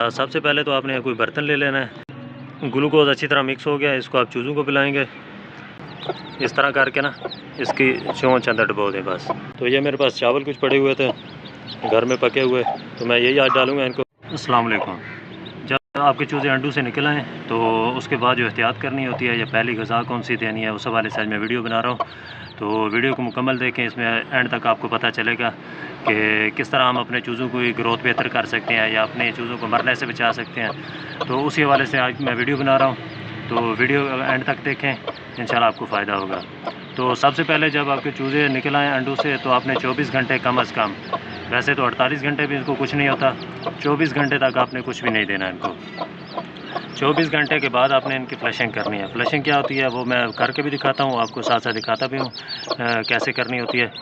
सबसे पहले तो आपने कोई बर्तन ले लेना है। ग्लूकोज अच्छी तरह मिक्स हो गया, इसको आप चूज़ों को पिलाएंगे। इस तरह करके ना इसकी चोंच अंदर डबो दें बस। तो ये मेरे पास चावल कुछ पड़े हुए थे घर में पके हुए, तो मैं यही आज डालूँगा इनको। अस्सलाम वालेकुम। जब आपके चूज़े अंडू से निकल आएँ तो उसके बाद जो एहतियात करनी होती है या पहली ग़िज़ा कौन सी देनी है, उस हवाले से आज मैं वीडियो बना रहा हूँ। तो वीडियो को मुकम्मल देखें, इसमें एंड तक आपको पता चलेगा कि किस तरह हम अपने चूज़ों की ग्रोथ बेहतर कर सकते हैं या अपने चूज़ों को मरने से बचा सकते हैं। तो उसी हवाले से आज मैं वीडियो बना रहा हूँ, तो वीडियो एंड तक देखें, इंशाल्लाह आपको फ़ायदा होगा। तो सबसे पहले जब आपके चूज़े निकल आएँ अंडू से तो आपने 24 घंटे कम अज़ कम, वैसे तो 48 घंटे भी इनको कुछ नहीं होता, 24 घंटे तक आपने कुछ भी नहीं देना इनको। 24 घंटे के बाद आपने इनकी फ्लशिंग करनी है। फ्लशिंग क्या होती है वो मैं करके भी दिखाता हूँ, आपको साथ साथ दिखाता भी हूँ कैसे करनी होती है।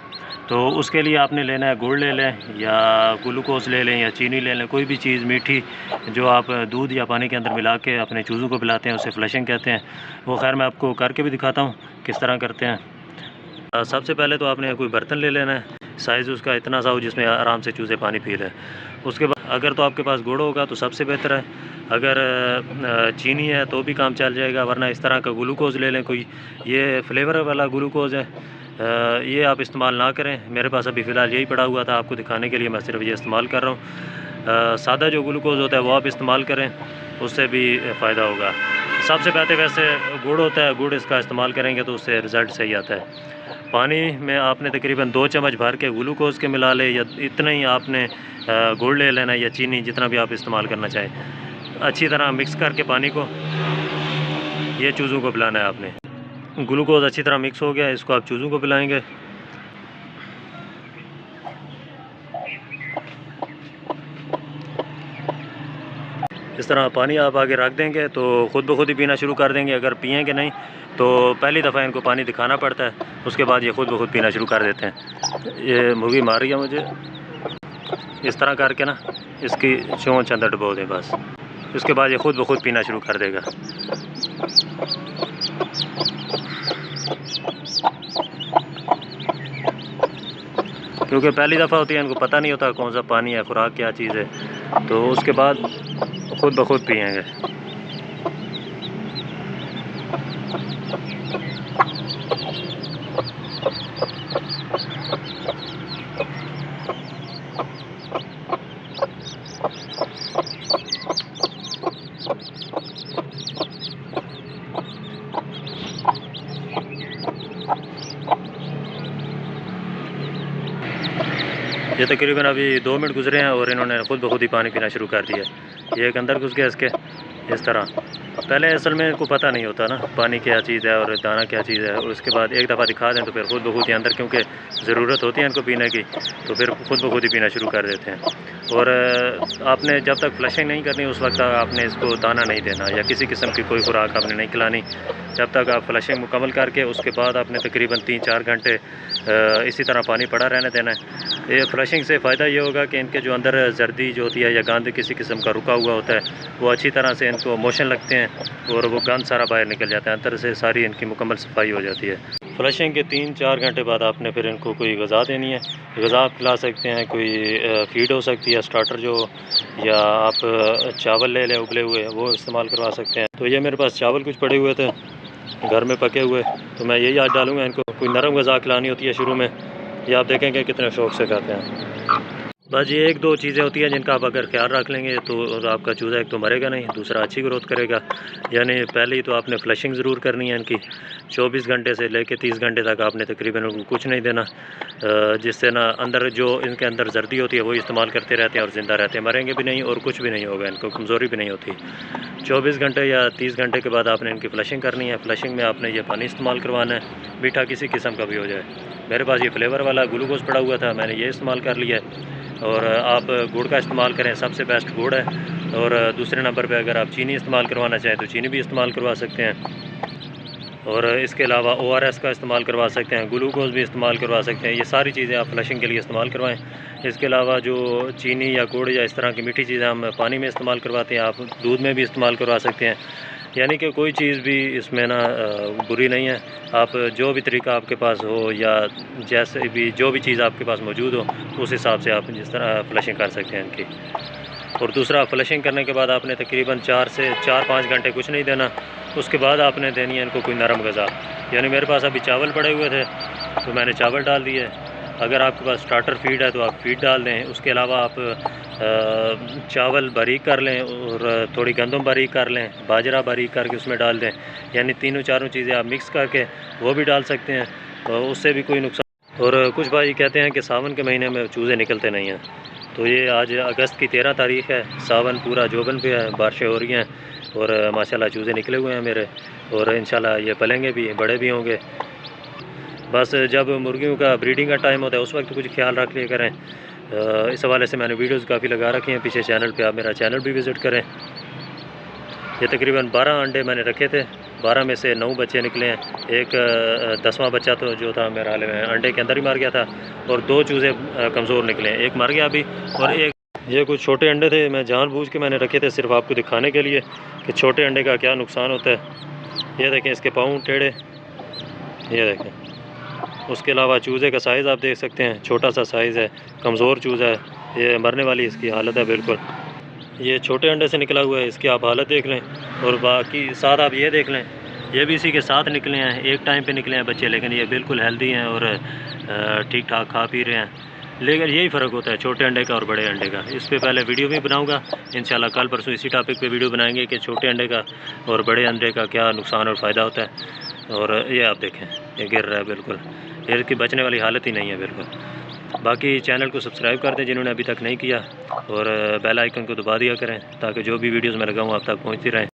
तो उसके लिए आपने लेना है गुड़ ले लें या ग्लूकोज़ ले लें या चीनी ले लें, कोई भी चीज़ मीठी जो आप दूध या पानी के अंदर मिला के अपने चूज़ों को पिलाते हैं उसे फ्लशिंग कहते हैं। वो खैर मैं आपको करके भी दिखाता हूँ किस तरह करते हैं। सबसे पहले तो आपने कोई बर्तन ले लेना है, साइज़ उसका इतना सा हो जिसमें आराम से चूज़े पानी पी लें। उसके बाद अगर तो आपके पास गुड़ होगा तो सबसे बेहतर है, अगर चीनी है तो भी काम चल जाएगा, वरना इस तरह का ग्लूकोज़ ले लें कोई। ये फ्लेवर वाला ग्लूकोज़ है, ये आप इस्तेमाल ना करें। मेरे पास अभी फ़िलहाल यही पड़ा हुआ था, आपको दिखाने के लिए मैं सिर्फ ये इस्तेमाल कर रहा हूँ। सादा जो ग्लूकोज़ होता है वो आप इस्तेमाल करें, उससे भी फ़ायदा होगा। सबसे पहले वैसे गुड़ होता है, गुड़ इसका इस्तेमाल करेंगे तो उससे रिज़ल्ट सही आता है। पानी में आपने तकरीबन 2 चम्मच भर के ग्लूकोज़ के मिला लें या इतना ही आपने गुड़ ले लेना या चीनी, जितना भी आप इस्तेमाल करना चाहें। अच्छी तरह मिक्स करके पानी को ये चूज़ों को पिलाना है आपने। ग्लूकोज़ अच्छी तरह मिक्स हो गया, इसको आप चूज़ों को पिलाएंगे। इस तरह पानी आप आगे रख देंगे तो ख़ुद ब खुद ही पीना शुरू कर देंगे। अगर पिएंगे नहीं तो पहली दफ़ा इनको पानी दिखाना पड़ता है, उसके बाद ये ख़ुद ब खुद पीना शुरू कर देते हैं। ये मुर्गी मार रही है मुझे। इस तरह करके ना इसकी चोंच अंदर डबो दें बस। उसके बाद ये ख़ुद ब खुद पीना शुरू कर देगा। क्योंकि पहली दफ़ा होती है, इनको पता नहीं होता कौन सा पानी है, खुराक क्या चीज़ है, तो उसके बाद ख़ुद ब खुद पिएंगे। ये तकरीबन अभी 2 मिनट गुजरे हैं और इन्होंने खुद ब खुद ही पानी पीना शुरू कर दिया। ये एक अंदर घुस गया इसके, इस तरह। पहले असल में इनको पता नहीं होता ना पानी क्या चीज़ है और दाना क्या चीज़ है, और उसके बाद एक दफ़ा दिखा दें तो फिर खुद ब खुद ही अंदर, क्योंकि ज़रूरत होती है इनको पीने की, तो फिर खुद ब खुद ही पीना शुरू कर देते हैं। और आपने जब तक फ्लशिंग नहीं करनी उस वक्त आपने इसको दाना नहीं देना या किसी किस्म की कोई खुराक आपने नहीं खिलानी, जब तक आप फ्लशिंग मुकम्मल करके उसके बाद आपने तकरीबन 3-4 घंटे इसी तरह पानी पड़ा रहने देना है। ये फ्लशिंग से फ़ायदा ये होगा कि इनके जो अंदर जर्दी जो होती है या गंद किसी किस्म का रुका हुआ होता है, वो अच्छी तरह से इनको मोशन लगते हैं और वो गंद सारा बाहर निकल जाता है, अंदर से सारी इनकी मुकम्मल सफाई हो जाती है। फ्लशिंग के 3-4 घंटे बाद आपने फिर इनको कोई ग़िज़ा देनी है। ग़िज़ा आप खिला सकते हैं, कोई फ़ीड हो सकती है स्टार्टर जो, या आप चावल ले लें उबले हुए, वो इस्तेमाल करवा सकते हैं। तो ये मेरे पास चावल कुछ पड़े हुए थे घर में पके हुए, तो मैं यही आज डालूँगा इनको। कोई नरम ग़िज़ा खिलानी होती है शुरू में, ये आप देखेंगे कितने शौक़ से खाते हैं। बस ये 1-2 चीज़ें होती हैं जिनका आप अगर ख्याल रख लेंगे तो आपका चूज़ा एक तो मरेगा नहीं, दूसरा अच्छी ग्रोथ करेगा। यानी पहले तो आपने फ्लशिंग ज़रूर करनी है इनकी, 24 घंटे से लेके 30 घंटे तक आपने तकरीबन उनको कुछ नहीं देना, जिससे ना अंदर जो इनके अंदर जर्दी होती है वही इस्तेमाल करते रहते हैं और ज़िंदा रहते हैं, मरेंगे भी नहीं और कुछ भी नहीं होगा, इनको कमज़ोरी भी नहीं होती। 24 घंटे या 30 घंटे के बाद आपने इनकी फ्लशिंग करनी है। फ्लशिंग में आपने ये पानी इस्तेमाल करवाना है, मीठा किसी किस्म का भी हो जाए। मेरे पास ये फ्लेवर वाला ग्लूकोज़ पड़ा हुआ था, मैंने ये इस्तेमाल कर लिया है। और आप गुड़ का इस्तेमाल करें, सबसे बेस्ट गुड़ है। और दूसरे नंबर पे अगर आप चीनी इस्तेमाल करवाना चाहें तो चीनी भी इस्तेमाल करवा सकते हैं। और इसके अलावा ORS का इस्तेमाल करवा सकते हैं, ग्लूकोज़ भी इस्तेमाल करवा सकते हैं। ये सारी चीज़ें आप फ्लशिंग के लिए इस्तेमाल करवाएं। इसके अलावा जो चीनी या गुड़ या इस तरह की मीठी चीज़ें हम पानी में इस्तेमाल करवाते हैं, आप दूध में भी इस्तेमाल करवा सकते हैं। यानी कि कोई चीज़ भी इसमें ना बुरी नहीं है। आप जो भी तरीका आपके पास हो या जैसे भी जो भी चीज़ आपके पास मौजूद हो, उस हिसाब से आप जिस तरह फ्लशिंग कर सकते हैं इनकी। और दूसरा, फ्लशिंग करने के बाद आपने तकरीबन 4 से 4-5 घंटे कुछ नहीं देना। उसके बाद आपने देनी है इनको कोई नरम ग़िज़ा। यानी मेरे पास अभी चावल पड़े हुए थे तो मैंने चावल डाल दिए। अगर आपके पास स्टार्टर फीड है तो आप फीड डाल दें। उसके अलावा आप चावल बारीक कर लें और थोड़ी गंदम बारीक कर लें, बाजरा बारीक करके उसमें डाल दें। यानी तीनों चारों चीज़ें आप मिक्स करके वो भी डाल सकते हैं, तो उससे भी कोई नुकसान। और कुछ भाई कहते हैं कि सावन के महीने में चूज़े निकलते नहीं हैं, तो ये आज अगस्त की 13 तारीख़ है, सावन पूरा जोबन पे है, बारिशें हो रही हैं और माशाल्लाह चूज़े निकले हुए हैं मेरे, और इंशाल्लाह ये पलेंगे भी, बड़े भी होंगे। बस जब मुर्गियों का ब्रीडिंग का टाइम होता है उस वक्त कुछ ख्याल रख लिया करें। इस हवाले से मैंने वीडियोस काफ़ी लगा रखी हैं पीछे चैनल पे, आप मेरा चैनल भी विज़िट करें। ये तकरीबन 12 अंडे मैंने रखे थे, 12 में से 9 बच्चे निकले हैं। एक 10वां बच्चा तो जो था मेरे हाल में अंडे के अंदर ही मर गया था, और 2 चूज़े कमज़ोर निकले हैं, एक मर गया अभी और एक। ये कुछ छोटे अंडे थे, मैं जानबूझ के मैंने रखे थे सिर्फ आपको दिखाने के लिए कि छोटे अंडे का क्या नुकसान होता है। ये देखें इसके पाँव टेढ़े, ये देखें। उसके अलावा चूज़े का साइज़ आप देख सकते हैं, छोटा सा साइज़ है, कमज़ोर चूज़ा है, ये मरने वाली इसकी हालत है बिल्कुल। ये छोटे अंडे से निकला हुआ है, इसकी आप हालत देख लें। और बाकी साथ आप ये देख लें, ये भी इसी के साथ निकले हैं, एक टाइम पे निकले हैं बच्चे, लेकिन ये बिल्कुल हेल्दी हैं और ठीक ठाक खा पी रहे हैं। लेकिन यही फ़र्क होता है छोटे अंडे का और बड़े अंडे का। इस पे पहले वीडियो भी बनाऊंगा इंशाल्लाह, कल परसों इसी टॉपिक पे वीडियो बनाएंगे कि छोटे अंडे का और बड़े अंडे का क्या नुकसान और फ़ायदा होता है। और ये आप देखें, ये गिर रहा है बिल्कुल, ये इसकी बचने वाली हालत ही नहीं है बिल्कुल। बाकी चैनल को सब्सक्राइब कर दें जिन्होंने अभी तक नहीं किया, और बेल आइकन को दबा दिया करें ताकि जो भी वीडियोज़ मैं लगाऊँ आप तक पहुँचती रहें।